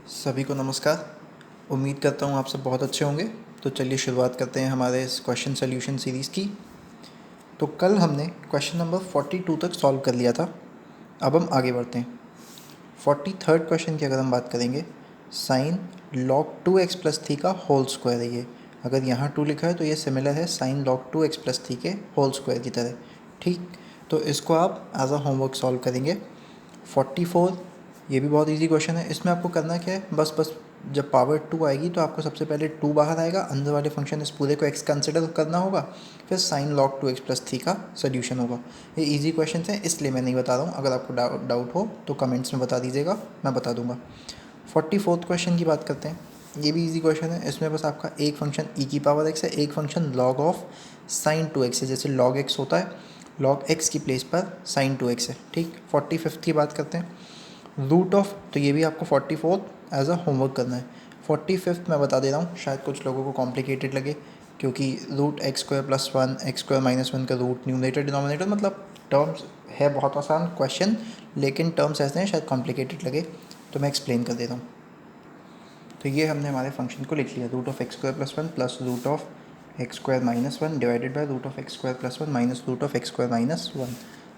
सभी को नमस्कार। उम्मीद करता हूँ आप सब बहुत अच्छे होंगे। तो चलिए शुरुआत करते हैं हमारे इस क्वेश्चन सॉल्यूशन सीरीज़ की। तो कल हमने क्वेश्चन नंबर 42 तक सॉल्व कर लिया था। अब हम आगे बढ़ते हैं। 43rd क्वेश्चन की अगर हम बात करेंगे, साइन log 2x प्लस थी का होल स्क्वायर है ये। अगर यहाँ 2 लिखा है तो ये सिमिलर है साइन log 2x प्लस थी के होल स्क्वायर की तरह। ठीक, तो इसको आप एज अ होमवर्क सॉल्व करेंगे। 44, ये भी बहुत इजी क्वेश्चन है। इसमें आपको करना क्या है, बस जब पावर 2 आएगी तो आपको सबसे पहले 2 बाहर आएगा, अंदर वाले फंक्शन इस पूरे को x कंसिडर करना होगा, फिर साइन log 2x प्लस थी का सोल्यूशन होगा। ये इजी क्वेश्चन हैं इसलिए मैं नहीं बता रहा हूँ। अगर आपको डाउट हो तो कमेंट्स में बता दीजिएगा, मैं बता दूंगा। 44th क्वेश्चन की बात करते हैं। ये भी इजी क्वेश्चन है। इसमें बस आपका एक फंक्शन e की पावर x है, एक function log of sine 2x है। जैसे log x होता है, log x की प्लेस पर साइन 2x है। ठीक, 45th की बात करते हैं। रूट ऑफ, तो ये भी आपको 44th एज अ होमवर्क करना है। 45th मैं बता दे रहा हूँ, शायद कुछ लोगों को कॉम्प्लिकेटेड लगे, क्योंकि root X square plus one x square minus one का रूट न्यूमरेटर डिनोमिनेटर, मतलब टर्म्स है बहुत आसान क्वेश्चन, लेकिन टर्म्स ऐसे हैं शायद कॉम्प्लिकेटेड लगे, तो मैं एक्सप्लेन कर देता हूँ। तो ये हमने हमारे फंक्शन को लिख लिया, root of x square plus one plus root of x square minus one divided by root of x square plus one minus root of x square minus one.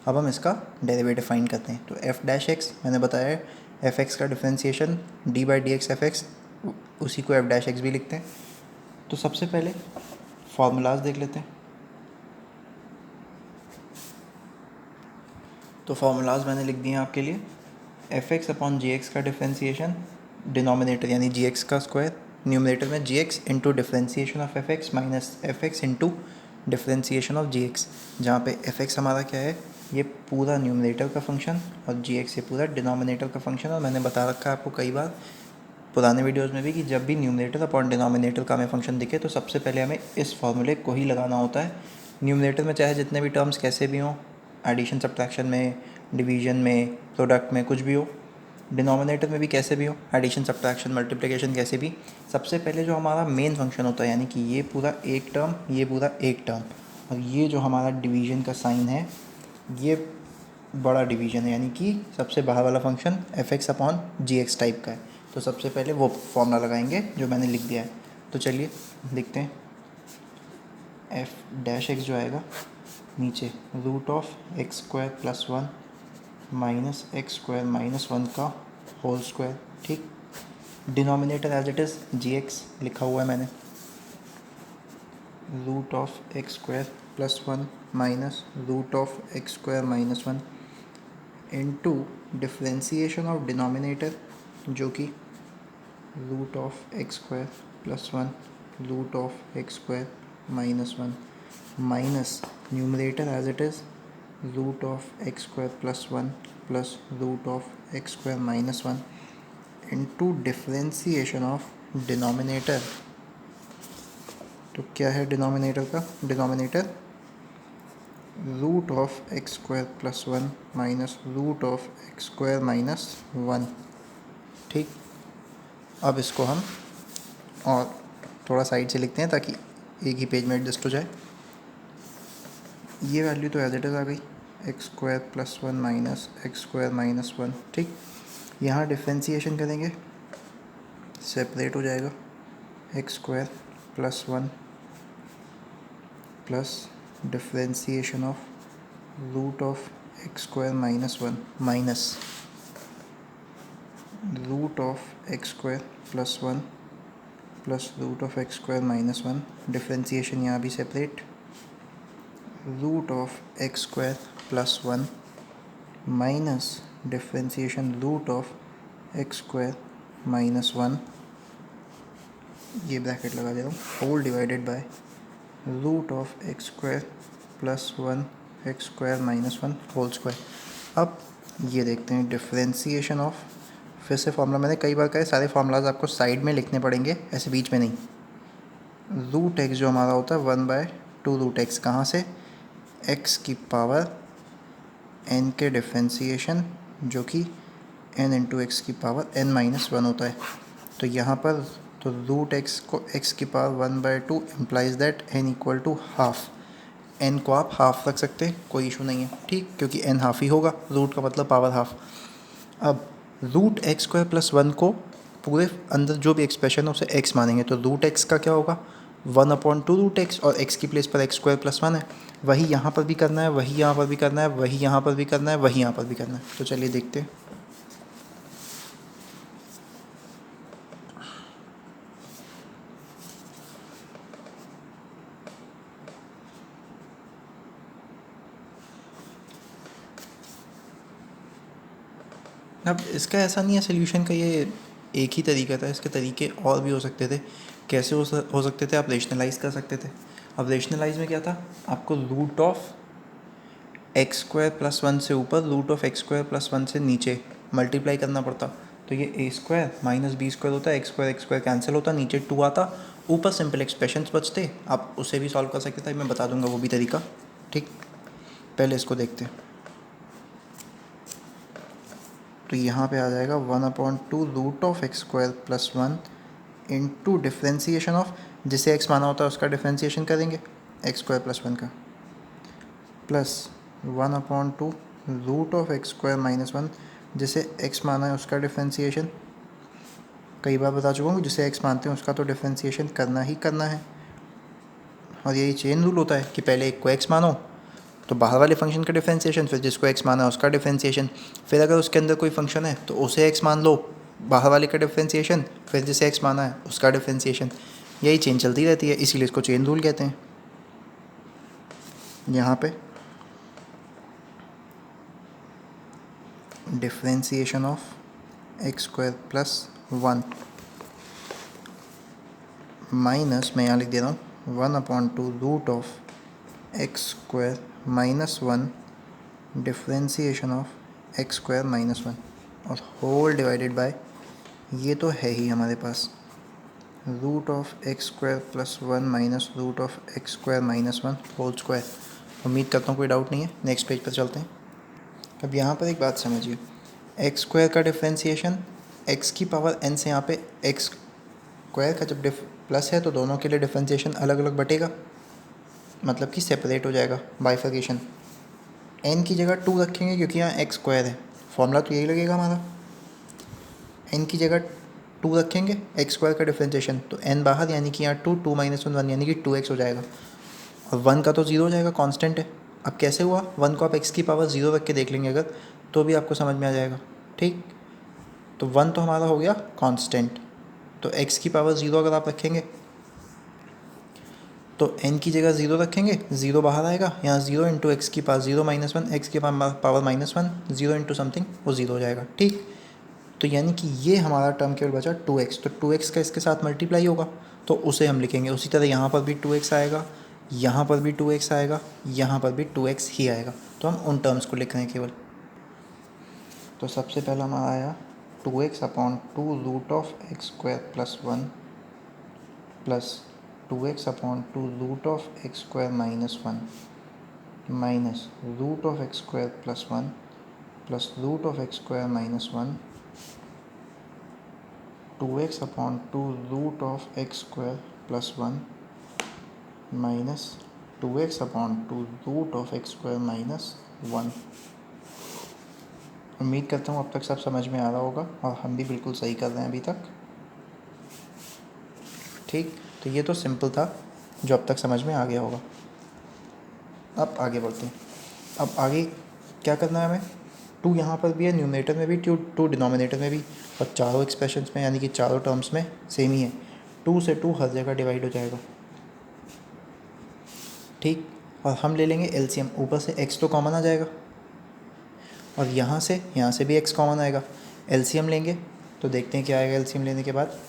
अब हम इसका डेरिवेटिव फाइंड करते हैं। तो F dash x मैंने बताया है, F x का differentiation D by D x F x, उसी को एफ डैश एक्स भी लिखते हैं। तो सबसे पहले फार्मूलाज देख लेते हैं। तो फार्मूलाज मैंने लिख दिए हैं आपके लिए। F X upon G X का डिफ्रेंसिएशन, डिनोमिनेटर यानी जी एक्स का स्क्वायर, न्यूमरेटर में G X into differentiation of F X minus F X into differentiation of G X, जहाँ पे एफ एक्स हमारा क्या है, ये पूरा न्यूमरेटर का फंक्शन, और जी एक्स ये पूरा डिनोमिनेटर का फंक्शन। और मैंने बता रखा है आपको कई बार पुराने वीडियोज़ में भी कि जब भी न्यूमरेटर अपॉन डिनोमिनेटर का हमें फंक्शन दिखे तो सबसे पहले हमें इस फॉर्मूले को ही लगाना होता है। न्यूमरेटर में चाहे जितने भी टर्म्स कैसे भी हों, एडिशन सब्ट्रैक्शन में, डिवीजन में, प्रोडक्ट में, कुछ भी हो, डिनोमिनेटर में भी कैसे भी हो, एडिशन सब्ट्रैक्शन मल्टीप्लिकेशन कैसे भी, सबसे पहले जो हमारा मेन फंक्शन होता है, यानी कि ये पूरा एक टर्म, ये पूरा एक टर्म, और ये जो हमारा डिवीजन का साइन है, ये बड़ा डिवीजन है, यानी कि सबसे बाहर वाला function F X upon G x type का है। तो सबसे पहले वो फॉर्मूला लगाएंगे जो मैंने लिख दिया है। तो चलिए लिखते हैं। एफ डैश एक्स जो आएगा नीचे, root of x square plus one minus X square minus one का होल स्क्वायर। ठीक, denominator as it is G X लिखा हुआ है मैंने, root of x square plus one minus root of x square minus one into differentiation of denominator, जो कि root of x square plus one root of x square minus one minus numerator as it is root of x square plus one plus root of x square minus one into differentiation of denominator. तो क्या है denominator का, denominator root of x square plus one minus root of x square minus one. ठीक, अब इसको हम और थोड़ा साइड से लिखते हैं ताकि एक ही पेज में एडजस्ट हो जाए। ये वैल्यू तो एज इट इज़ आ गई, X square plus one minus X square minus one. ठीक, यहाँ डिफ्रेंसिएशन करेंगे, सेपरेट हो जाएगा, X square plus one plus differentiation of root of x square minus one minus root of x square plus one plus root of x square minus one, differentiation यहाँ भी separate, root of x square plus one minus differentiation root of x square minus one, ये bracket लगा दे रहा हूँ, whole divided by root of x square plus one x square minus one whole square. अब ये देखते हैं differentiation of, फिर से फॉर्मूला मैंने कई बार कहा है, सारे फार्मूलाज आपको साइड में लिखने पड़ेंगे, ऐसे बीच में नहीं। रूट एक्स जो हमारा होता है one by two root X, कहाँ से, एक्स की पावर एन के डिफ्रेंसिएशन, जो कि एन इंटू एक्स की पावर एन माइनस वन होता है। तो यहाँ पर तो रूट एक्स को एक्स की power one by two implies that N equal to half, N को आप हाफ रख सकते हैं, कोई इशू नहीं है। ठीक, क्योंकि एन हाफ ही होगा, रूट का मतलब पावर हाफ। अब root X square plus one को पूरे अंदर जो भी एक्सप्रेशन है उसे x मानेंगे, तो रूट एक्स का क्या होगा 1/2 रूट एक्स, और x की प्लेस पर x² + 1 है। वही यहाँ पर भी करना है, वही यहाँ पर भी करना है, वही यहाँ पर भी करना है, वही यहाँ पर भी करना है। तो चलिए देखते हैं। अब इसका ऐसा नहीं है सोल्यूशन का ये एक ही तरीका था, इसके तरीके और भी हो सकते थे। कैसे हो सकते थे? आप रेशनलाइज़ कर सकते थे। अब रेशनलाइज में क्या था, आपको x² + 1 से ऊपर x² + 1 से नीचे मल्टीप्लाई करना पड़ता। तो ये a² - b² होता है, x² कैंसिल होता, नीचे 2 आता, ऊपर सिंपल एक्सप्रेशंस बचते। आप उसे भी सॉल्व कर सकते थे, मैं बता दूंगा वो भी तरीका। ठीक, पहले इसको देखते हैं। तो यहाँ पे आ जाएगा 1/2 x² + 1 इंटू डिफ्रेंसीशन ऑफ, जिसे x माना होता है उसका डिफ्रेंसीशन करेंगे x² + 1 का, प्लस 1/2 x² - 1 जिसे x माना है उसका डिफ्रेंसीशन। कई बार बता चुका हूँ, जिसे x मानते हैं उसका तो डिफ्रेंसीशन करना ही करना है। और यही चेन रूल होता है कि पहले एक को x मानो तो बाहर वाले फंक्शन का डिफ्रेंसीशन, फिर जिसको x माना है उसका डिफ्रेंसीशन, फिर अगर उसके अंदर कोई फंक्शन है तो उसे x मान लो, बाहर वाले का डिफ्रेंसीशन, फिर जिसे x माना है उसका डिफ्रेंसीशन। यही चेन चलती रहती है, इसीलिए इसको चेन रूल कहते हैं। यहाँ पे डिफ्रेंसीशन ऑफ x² + 1 माइनस, मैं यहाँ लिख दे रहा हूँ 1/2 x² - 1 डिफ्रेंसीशन ऑफ x² - 1 और होल डिवाइडेड बाय, ये तो है ही हमारे पास, x² + 1 - x² - 1 होल स्क्वायर। उम्मीद करता हूँ कोई डाउट नहीं है। नेक्स्ट पेज पर चलते हैं। अब यहाँ पर एक बात समझिए, x² का डिफ्रेंसीशन x की पावर n से, यहाँ पे x² का जब प्लस है तो दोनों के लिए डिफ्रेंसीशन अलग अलग बटेगा, मतलब कि सेपरेट हो जाएगा, बाइफर्केशन। n की जगह 2 रखेंगे क्योंकि यहाँ x² है, फॉर्मूला तो यही लगेगा हमारा। n की जगह 2 रखेंगे, x² का डिफ्रेंसीशन, तो n बाहर, यानी कि यहाँ 2 2 - 1 1, यानी कि 2x हो जाएगा। और 1 का तो 0 हो जाएगा, कांस्टेंट है। अब कैसे हुआ, 1 को आप x की पावर 0 रख के देख लेंगे अगर, तो भी आपको समझ में आ जाएगा। ठीक, तो 1 तो हमारा हो गया कांस्टेंट, तो x की पावर 0 अगर आप रखेंगे तो n की जगह 0 रखेंगे, 0 बाहर आएगा, यहाँ 0 इंटू एक्स की पावर 0 - 1, एक्स की पावर -1, 0 इंटू समथिंग, वो 0 हो जाएगा। ठीक, तो यानी कि ये हमारा टर्म केवल बचा 2x, तो 2x का इसके साथ मल्टीप्लाई होगा, तो उसे हम लिखेंगे। उसी तरह यहाँ पर भी 2x आएगा, यहाँ पर भी 2x आएगा, यहाँ पर भी 2x ही आएगा, तो हम उन टर्म्स को लिख रहे हैं केवल। तो सबसे पहला हमारा आया 2x/2 x² + 1 plus 2x/2 x² - 1 minus x² + 1 plus x² - 1 2x/2 x² + 1 minus 2x/2 x² - 1। उम्मीद करता हूँ अब तक सब समझ में आ रहा होगा, और हम भी बिल्कुल सही कर रहे हैं अभी तक। ठीक, तो ये तो सिंपल था जो अब तक समझ में आ गया होगा। अब आगे बढ़ते हैं। अब आगे क्या करना है हमें, 2 यहाँ पर भी है, न्यूमरेटर में भी 2 डिनोमिनेटर में भी, और चारों एक्सप्रेशंस में, यानी कि चारों टर्म्स में सेम ही है। 2 से 2 हर जगह डिवाइड हो जाएगा। ठीक, और हम ले लेंगे एलसीएम। ऊपर से x तो कॉमन आ जाएगा, और यहाँ से भी x कॉमन आएगा। एलसीएम लेंगे तो देखते हैं क्या आएगा एलसीएम लेने के बाद।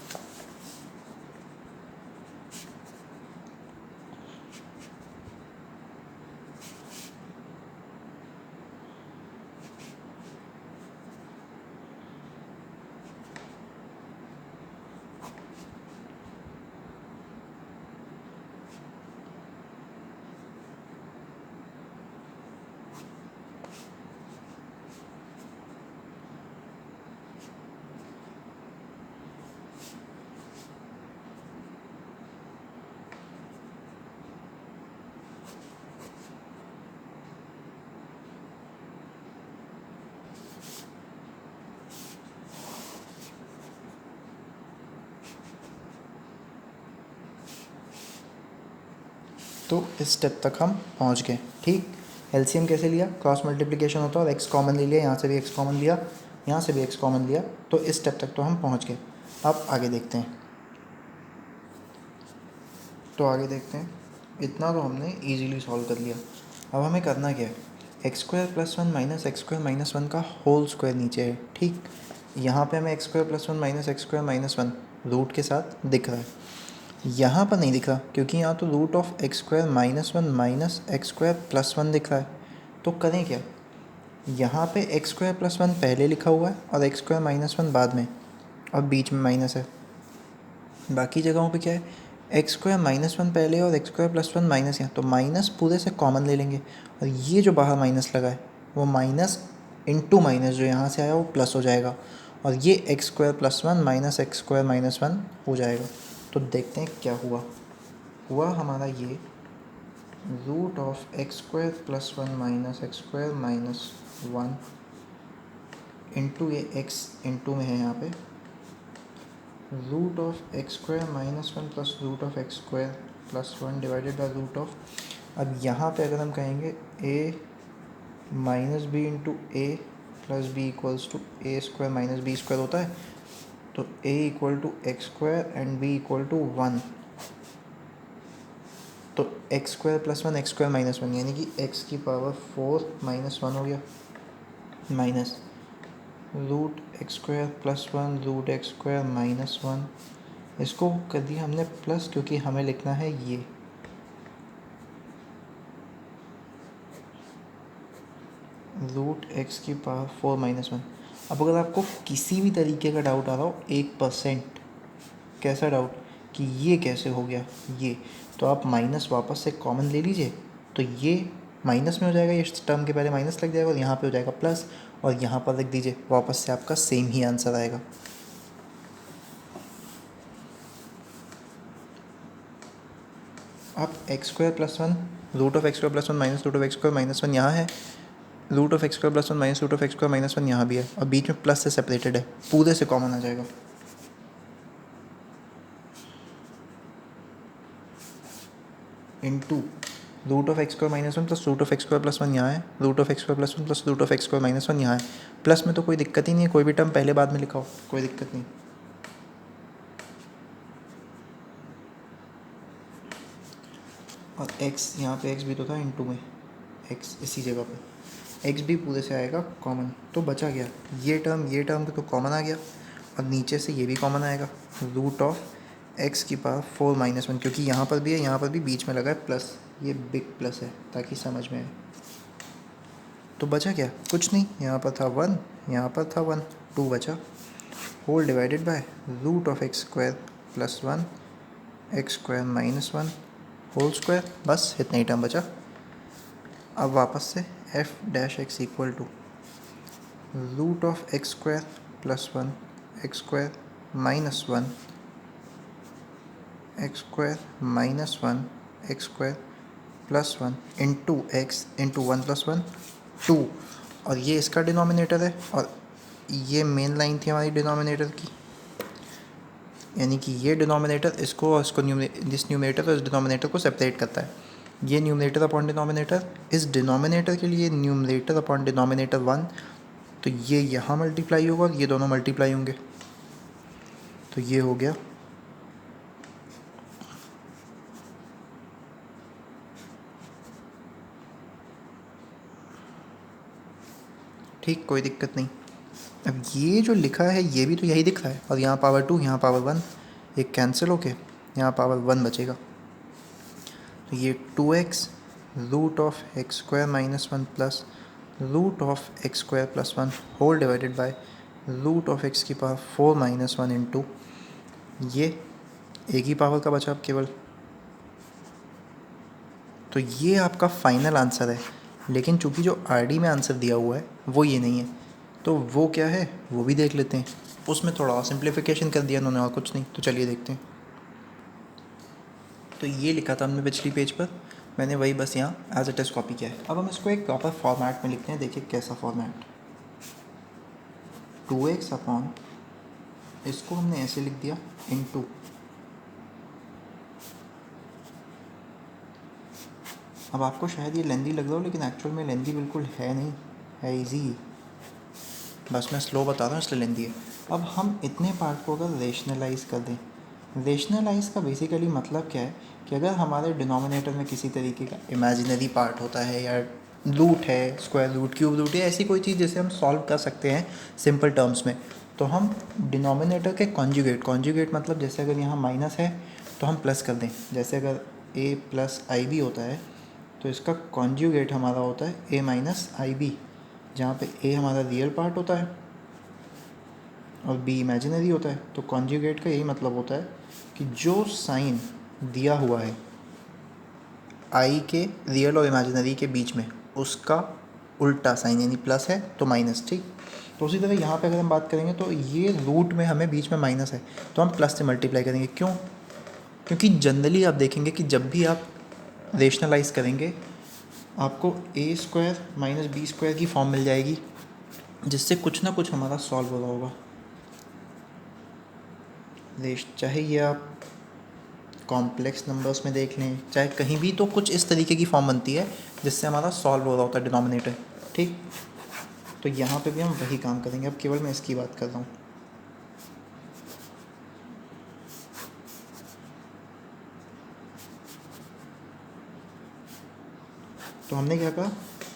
तो इस स्टेप तक हम पहुंच गए। ठीक, एलसीएम कैसे लिया, क्रॉस मल्टीप्लिकेशन होता है और एक्स कॉमन ले लिया, यहाँ से भी एक्स कॉमन लिया, यहाँ से भी एक्स कॉमन लिया, तो इस स्टेप तक तो हम पहुंच गए। अब आगे देखते हैं। इतना तो हमने इजीली सॉल्व कर लिया। अब हमें करना क्या है, X square plus one minus X square minus one का होल स्क्वायर नीचे है। ठीक, यहाँ पे हमें X square plus one minus X square minus one root के साथ दिख रहा है, यहाँ पर नहीं दिख रहा क्योंकि यहाँ तो root of x square minus one minus X square plus one दिख रहा है। तो करें क्या, यहाँ पे एक्स स्क्वायर प्लस वन पहले लिखा हुआ है और एक्स स्क्वायर माइनस वन बाद में, और बीच में माइनस है। बाकी जगहों पे क्या है, एक्स स्क्वायर माइनस वन पहले और x square plus one minus यहाँ, तो माइनस पूरे से कॉमन ले लेंगे और ये जो बाहर माइनस लगा है वो माइनस इंटू माइनस जो यहाँ से आया वो प्लस हो जाएगा, और ये x square plus one minus X square minus one हो जाएगा। तो देखते हैं क्या हुआ हमारा ये root of x square plus one minus X square minus one into ये एक्स इंटू में है यहाँ पे root of x square minus one plus root of x square plus one divided by root of, अब यहाँ पे अगर हम कहेंगे a minus B into A plus B equals to A square minus B square होता है, तो a equal to X square and b equal to one, तो X square plus one x square minus one यानी कि x की power four minus one हो गया, minus root X square plus one root X square minus one, इसको कर दिया हमने प्लस क्योंकि हमें लिखना है ये रूट एक्स की पावर फोर माइनस वन। अब अगर आपको किसी भी तरीके का डाउट आ रहा हो 1%, कैसा डाउट कि ये कैसे हो गया ये, तो आप माइनस वापस से कॉमन ले लीजिए, तो ये माइनस में हो जाएगा, ये टर्म के पहले माइनस लग जाएगा और यहाँ पे हो जाएगा प्लस, और यहाँ पर लिख दीजिए, वापस से आपका सेम ही आंसर आएगा। अब X square plus one root of x square plus one minus root of x square minus one यहाँ है, root of x square plus one minus root of x square minus one यहाँ भी है, और बीच में plus से separated है, पूरे से कॉमन आ जाएगा। Into root of x square minus one plus root of x square plus one यहाँ है, root of x square plus one plus root of x square minus one यहाँ है। प्लस में तो कोई दिक्कत ही नहीं है, कोई भी टर्म पहले बाद में लिखा हो कोई दिक्कत नहीं। और x यहाँ पे x भी तो था इनटू में, x इसी जगह पे x भी पूरे से आएगा कॉमन, तो बचा गया ये टर्म तो कॉमन आ गया, और नीचे से ये भी कॉमन आएगा रूट ऑफ x की पावर फोर माइनस वन, क्योंकि यहाँ पर भी है यहाँ पर भी बीच में लगा है प्लस, ये बिग प्लस है ताकि समझ में आए। तो बचा क्या, कुछ नहीं, यहाँ पर था वन यहाँ पर था वन, टू बचा, whole divided by root of x square plus one x square minus one whole square, बस इतना ही टर्म बचा। अब वापस से F dash x equal to root of x square plus one x square minus one x square minus one x square plus one into x into one plus one two, और ये इसका denominator है और ये main line थी हमारी denominator की, यानी कि ये डिनोमिनेटर इसको और इसको जिस न्यूमरेटर और इस डिनोमिनेटर को सेपरेट करता है, ये न्यूमरेटर अपॉन डिनोमिनेटर, इस डिनोमिनेटर के लिए न्यूमरेटर अपॉन डिनोमिनेटर वन, तो ये यहाँ मल्टीप्लाई होगा और ये दोनों मल्टीप्लाई होंगे, तो ये हो गया ठीक, कोई दिक्कत नहीं। अब ये जो लिखा है ये भी तो यही दिख रहा है, और यहाँ पावर टू यहाँ पावर वन, ये कैंसिल होके यहाँ पावर वन बचेगा, तो ये two X root of x square minus one plus root of x square plus one whole divided by root of x की power four minus one into, ये एक ही power का बचा अब केवल, तो ये आपका फाइनल आंसर है। लेकिन चूंकि जो आरडी में आंसर दिया हुआ है वो ये नहीं है, तो वो क्या है वो भी देख लेते हैं, उसमें थोड़ा और सिंप्लीफिकेशन कर दिया उन्होंने और कुछ नहीं, तो चलिए देखते हैं। तो ये लिखा था हमने पिछली पेज पर, मैंने वही बस यहाँ एज इट इज़ कॉपी किया है। अब हम इसको एक प्रॉपर फॉर्मेट में लिखते हैं, देखिए कैसा फॉर्मेट, टू एक्स अपॉन, इसको हमने ऐसे लिख दिया इनटू अब आपको शायद ये लेंदी लग रहा हो, लेकिन एक्चुअल में लेंदी बिल्कुल है नहीं, है ईजी, बस मैं स्लो बता रहा हूँ इसलिए लेंदी है। अब हम इतने पार्ट को अगर रेशनलाइज कर दें, रेशनलाइज का बेसिकली मतलब क्या है कि अगर हमारे डिनोमिनेटर में किसी तरीके का इमेजिनरी पार्ट होता है या रूट है, स्क्वायर रूट, क्यूब रूट या ऐसी कोई चीज़ जिसे हम सॉल्व कर सकते हैं सिंपल टर्म्स में, तो हम डिनोमिनेटर के कॉन्जुगेट मतलब जैसे अगर यहाँ माइनस है तो हम प्लस कर दें। जैसे अगर a प्लस आई बी होता है तो इसका कॉन्जुगेट हमारा होता है a माइनस आई बी, जहाँ पे a हमारा रियल पार्ट होता है और b इमेजिनरी होता है। तो कॉन्जुगेट का यही मतलब होता है कि जो साइन दिया हुआ है i के रियल और इमेजिनरी के बीच में, उसका उल्टा साइन, यानी प्लस है तो माइनस, ठीक। तो उसी तरह यहाँ पे अगर हम बात करेंगे तो ये रूट में हमें बीच में माइनस है तो हम प्लस से मल्टीप्लाई करेंगे। क्यों? क्योंकि जनरली आप देखेंगे कि जब भी आप रेशनलाइज करेंगे आपको ए स्क्वायर माइनस बी स्क्वायर की फॉर्म मिल जाएगी, जिससे कुछ ना कुछ हमारा सॉल्व हो रहा होगा। चाहे ये आप कॉम्प्लेक्स नंबर्स में देख लें, चाहे कहीं भी, तो कुछ इस तरीके की फॉर्म बनती है जिससे हमारा सॉल्व हो रहा होता है डिनोमिनेटर, ठीक। तो यहाँ पे भी हम वही काम करेंगे, अब केवल मैं इसकी बात कर रहा हूँ। तो हमने क्या कहा,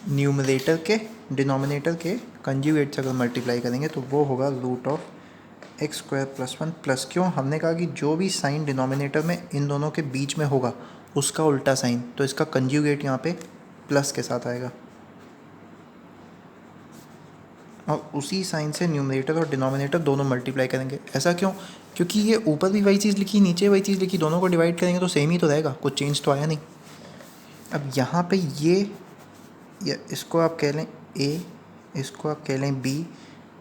न्यूमरेटर के डिनोमिनेटर के कंजुगेट से अगर मल्टीप्लाई करेंगे तो वो होगा root of x square plus one plus, क्यों, हमने कहा कि जो भी साइन डिनोमिनेटर में इन दोनों के बीच में होगा उसका उल्टा साइन, तो इसका कंजुगेट यहाँ पे प्लस के साथ आएगा। और उसी साइन से न्यूमरेटर और डिनोमिनेटर दोनों मल्टीप्लाई करेंगे। ऐसा क्यों? क्योंकि ये ऊपर भी वही चीज़ लिखी, नीचे वही चीज़ लिखी, दोनों को डिवाइड करेंगे तो सेम ही तो रहेगा, कुछ चेंज तो आया नहीं। अब यहाँ पे ये, या इसको आप कह लें ए, इसको आप कह लें बी,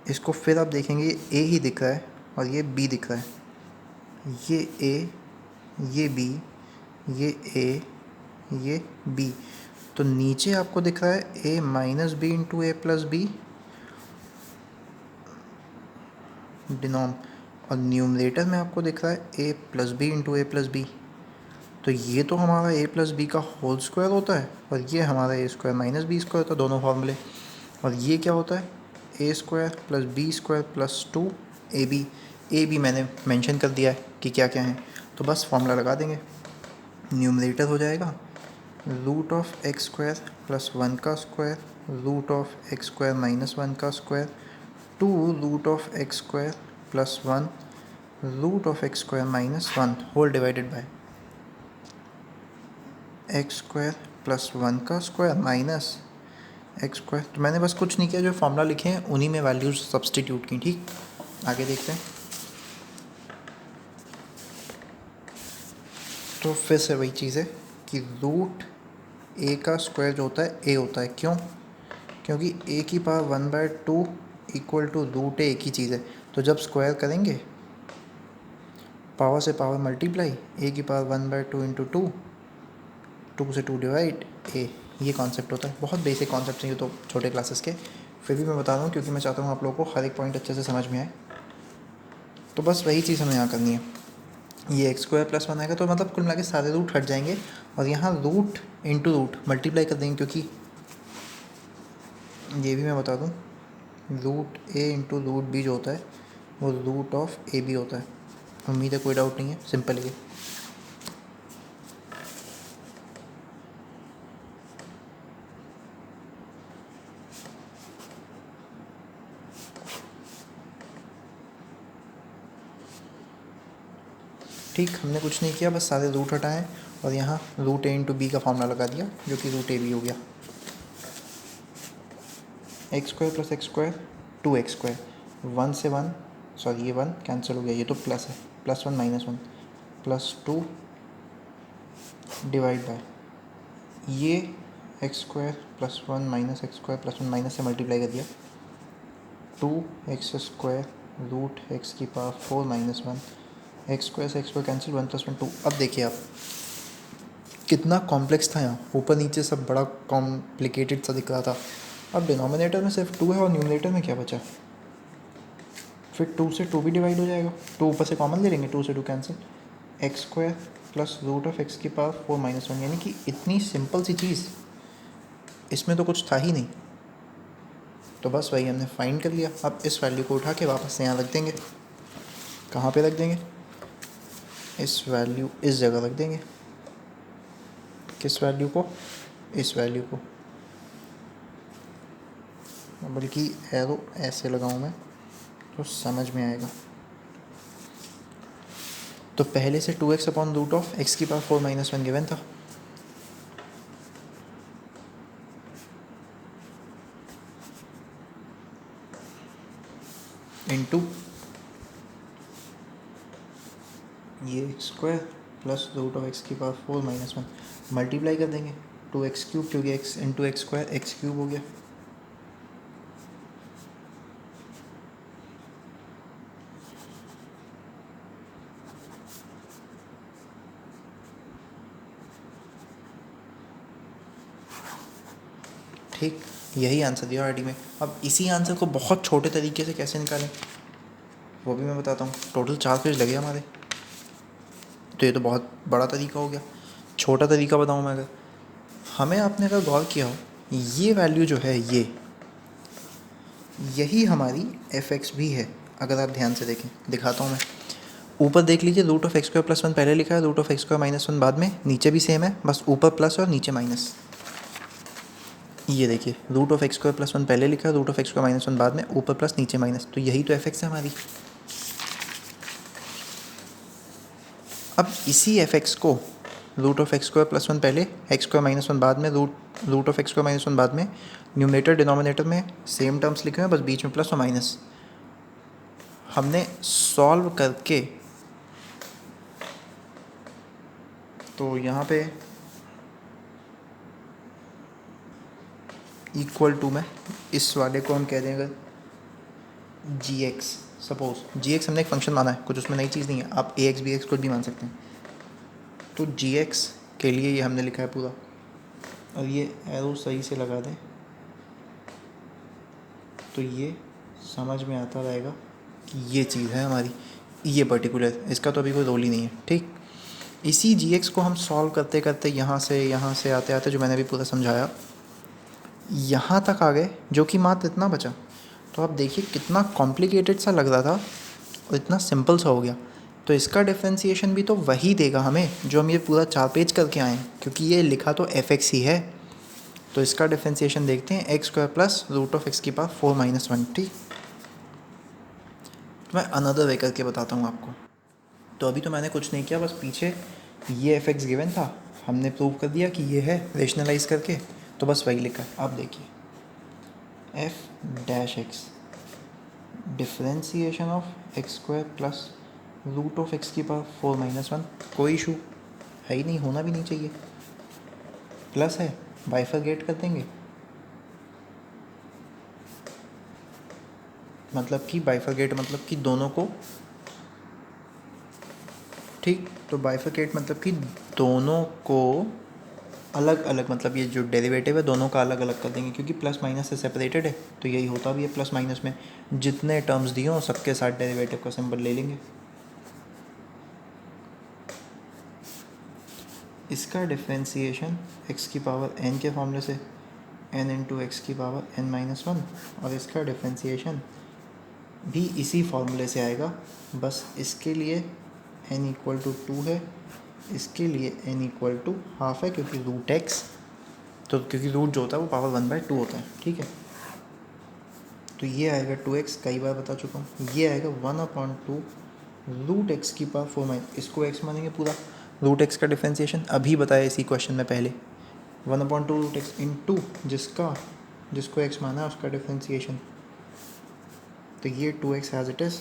इसको फिर आप देखेंगे ये ए ही दिख रहा है और ये बी दिख रहा है, ये ए, ये बी, ये ए, ये बी। तो नीचे आपको दिख रहा है A minus B into A plus B denom, और न्यूमरेटर में आपको दिख रहा है A plus B into A plus B. तो ये तो हमारा ए प्लस बी का होल स्क्वायर होता है और ये हमारा A square minus B square होता है, दोनों फॉर्मूले। और ये क्या होता है, A square plus B square plus two A B. A B मैंने मेंशन कर दिया है कि क्या क्या है, तो बस फॉर्मूला लगा देंगे। न्यूमरेटर हो जाएगा root of x square plus one का square root of x square minus one का square two root of x square plus one root of x square minus one whole divided by X square plus one का square minus X square. तो मैंने बस कुछ नहीं किया, जो formula लिखे हैं उन्हीं में वैल्यूज सब्सटीट्यूट की, ठीक। आगे देखते हैं। तो फिर से वही चीज़ है कि रूट ए का स्क्वायर जो होता है ए होता है। क्यों? क्योंकि ए की power one by two equal to root A, एक ही चीज़ है। तो जब स्क्वायर करेंगे पावर से पावर मल्टीप्लाई, ए की power one by two into two, two से टू डिवाइड ए, ये कॉन्सेप्ट होता है। बहुत बेसिक कॉन्सेप्ट हैं ये तो छोटे क्लासेस के, फिर भी मैं बता रहा हूँ क्योंकि मैं चाहता हूँ आप लोगों को हर एक पॉइंट अच्छे से समझ में आए। तो बस वही चीज़ हमें यहाँ करनी है। ये एक्स स्क्वायर प्लस वन आएगा तो मतलब कुल मिला के सारे रूट हट जाएंगे और यहाँ रूट इंटू रूट मल्टीप्लाई कर देंगे, क्योंकि ये भी मैं बता दूँ, root A into root B जो होता है वो रूट ऑफ ए बी होता है। उम्मीद है कोई डाउट नहीं है, सिंपल है। ठीक, हमने कुछ नहीं किया, बस सारे रूट हटाएं और यहाँ रूट ए इंटू बी का फॉर्मूला लगा दिया जो कि रूट ए बी हो गया। X square plus X square two X square, one से वन, सॉरी ये वन कैंसिल हो गया, ये तो प्लस है, plus one minus one plus two divide by ये x square plus one minus X square plus one minus से multiply कर दिया, two X square root X की power four minus one, x square से X square cancel, one plus one two. अब देखिए आप कितना कॉम्प्लेक्स था, यहाँ ऊपर नीचे सब बड़ा कॉम्प्लिकेटेड सा दिख रहा था। अब डिनोमिनेटर में सिर्फ टू है और न्यूमरेटर में क्या बचा, फिर टू से टू भी डिवाइड हो जाएगा, टू ऊपर से कॉमन ले लेंगे, टू से two cancel, x square plus root of x की पावर 4 माइनस 1, यानी कि इतनी सिंपल सी चीज़, इसमें तो कुछ था ही नहीं, तो बस वही हमने फाइंड कर लिया। अब इस वैल्यू को उठा के वापस से यहाँ रख देंगे। कहाँ पे रख देंगे? इस वैल्यू इस जगह रख देंगे। किस वैल्यू को? इस वैल्यू को, बल्कि एरो ऐसे लगाऊँ मैं तो समझ में आएगा। तो पहले से 2x upon root of x की पावर 4 माइनस 1 गिवन था, इनटू ये x square plus root of x की पावर 4 माइनस 1, मल्टीप्लाई कर देंगे 2x क्यूब, क्योंकि x into x square x cube हो गया। ठीक, यही आंसर दिया आरडी में। अब इसी आंसर को बहुत छोटे तरीके से कैसे निकालें वो भी मैं बताता हूँ। टोटल 4 पेज लगे हमारे, तो ये तो बहुत बड़ा तरीका हो गया। छोटा तरीका बताऊँ मैं, अगर हमें आपने अगर गौर किया हो, ये वैल्यू जो है ये, यही हमारी एफ एक्स भी है। अगर आप ध्यान से देखें, दिखाता हूँ मैं। ऊपर देख लीजिए, root of x square plus 1 पहले लिखा है, root of x square minus 1 बाद में। नीचे भी सेम है, बस ऊपर प्लस और नीचे माइनस। ये देखिए, root of x square plus 1 पहले लिखा है, root of x square minus 1 बाद में, ऊपर प्लस नीचे माइनस। तो यही तो एफ एक्स है हमारी। अब इसी एफ एक्स को root of x square plus 1 पहले, एक्स स्क्वायर माइनस 1 बाद में, root of x square minus 1 बाद में, न्यूमरेटर डिनोमिनेटर में सेम टर्म्स लिखे हैं, बस बीच में प्लस और माइनस। हमने सॉल्व करके तो यहाँ पे इक्वल टू में इस वाले को हम कह देंगे जी एक्स। सपोज जी एक्स हमने एक फंक्शन माना है, कुछ उसमें नई चीज़ नहीं है, आप ए एक्स बी एक्स कुछ भी मान सकते हैं। तो जी एक्स के लिए ये हमने लिखा है पूरा, और ये एरो सही से लगा दें तो ये समझ में आता रहेगा कि ये चीज़ है हमारी, ये पर्टिकुलर, इसका तो अभी कोई रोल ही नहीं है। ठीक, इसी जी एक्स को हम सॉल्व करते करते यहाँ से आते आते, जो मैंने अभी पूरा समझाया, यहाँ तक आ गए, जो कि मात्र इतना बचा। तो आप देखिए कितना कॉम्प्लिकेटेड सा लग रहा था और इतना सिंपल सा हो गया। तो इसका डिफ्रेंसिएशन भी तो वही देगा हमें जो हम ये पूरा 4 पेज करके आए हैं, क्योंकि ये लिखा तो एफ एक्स ही है। तो इसका डिफ्रेंसिएशन देखते हैं, x square plus root of x की पावर 4 माइनस 1। ठीक, तो मैं अनदर वे करके बताता हूँ आपको। तो अभी तो मैंने कुछ नहीं किया, बस पीछे ये एफ एक्स गिवन था, हमने प्रूव कर दिया कि ये है रेशनलाइज करके, तो बस वही लिखा है। आप देखिए, F dash x differentiation of x square plus root of x की पावर 4 माइनस 1, कोई इशू है ही नहीं, होना भी नहीं चाहिए। प्लस है, बाइफरगेट कर देंगे, मतलब कि बाइफरगेट मतलब कि दोनों को, ठीक, तो बाइफरगेट मतलब कि दोनों को अलग अलग, मतलब ये जो डेरिवेटिव है दोनों का अलग अलग कर देंगे, क्योंकि प्लस माइनस से सेपरेटेड है। तो यही होता भी है, प्लस माइनस में जितने टर्म्स दिए हों सबके साथ डेरिवेटिव का सिंबल ले लेंगे। इसका डिफ्रेंसिएशन x की पावर n के फॉर्मूले से n इंटू एक्स की पावर n माइनस 1, और इसका डिफ्रेंसिएशन भी इसी फॉर्मूले से आएगा, बस इसके लिए n इक्वल टू 2 है, इसके लिए n इक्वल टू हाफ है, क्योंकि रूट एक्स, तो क्योंकि रूट जो होता है वो पावर 1/2 होता है। ठीक है, तो ये आएगा 2x, कई बार बता चुका हूँ। ये आएगा 1/2 रूट एक्स की पावर 4 माइनस, इसको x मानेंगे पूरा, रूट एक्स का डिफ्रेंसिएशन अभी बताया इसी क्वेश्चन में पहले, 1/2 रूट एक्स इंटू जिसको x माना है उसका डिफ्रेंसिएशन, तो ये 2x एज इट इज़।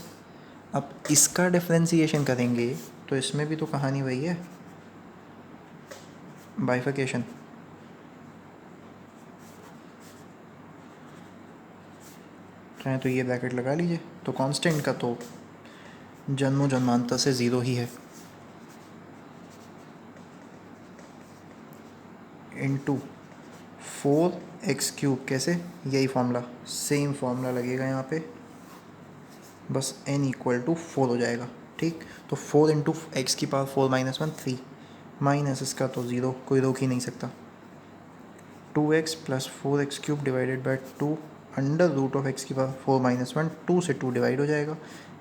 अब इसका डिफ्रेंसिएशन करेंगे तो इसमें भी तो कहानी वही है, बाइफिकेशन। चाहे तो ये ब्रैकेट लगा लीजिए, तो कांस्टेंट का तो जन्मों जन्मांतर से ज़ीरो ही है, इंटू 4x³ कैसे, यही फॉर्मूला, सेम फॉर्मूला लगेगा यहाँ पे, बस n इक्वल टू 4 हो जाएगा। ठीक, तो 4 इंटू एक्स की पावर 4 माइनस 1 3, माइनस इसका तो ज़ीरो, कोई रोक ही नहीं सकता। 2x plus 4x cube divided by 2 under root of x की पावर 4 माइनस 1, 2 से 2 डिवाइड हो जाएगा।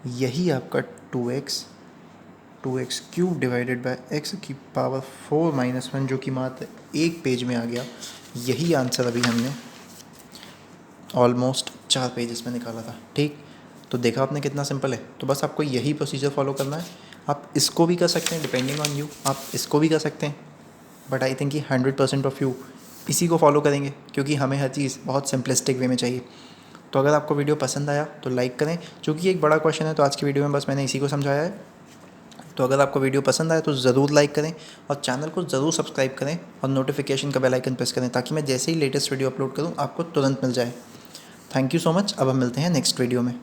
यही आपका 2x cube divided by x की पावर 4 माइनस 1 जो कि मात्र एक पेज में आ गया। यही आंसर अभी हमने ऑलमोस्ट 4 पेजेस में निकाला था। ठीक, तो देखा आपने कितना सिंपल है। तो बस आपको यही प्रोसीजर फॉलो करना है। आप इसको भी कर सकते हैं, डिपेंडिंग ऑन यू, आप इसको भी कर सकते हैं, बट आई थिंक कि 100% ऑफ यू इसी को फॉलो करेंगे, क्योंकि हमें हर चीज़ बहुत सिंपलिस्टिक वे में चाहिए। तो अगर आपको वीडियो पसंद आया तो लाइक करें, क्योंकि एक बड़ा क्वेश्चन है तो आज की वीडियो में बस मैंने इसी को समझाया है। तो अगर आपको वीडियो पसंद आए तो ज़रूर लाइक करें और चैनल को ज़रूर सब्सक्राइब करें और नोटिफिकेशन का बेल आइकन प्रेस करें, ताकि मैं जैसे ही लेटेस्ट वीडियो अपलोड करूं आपको तुरंत मिल जाए। Thank you so much. अब हम मिलते हैं नेक्स्ट वीडियो में।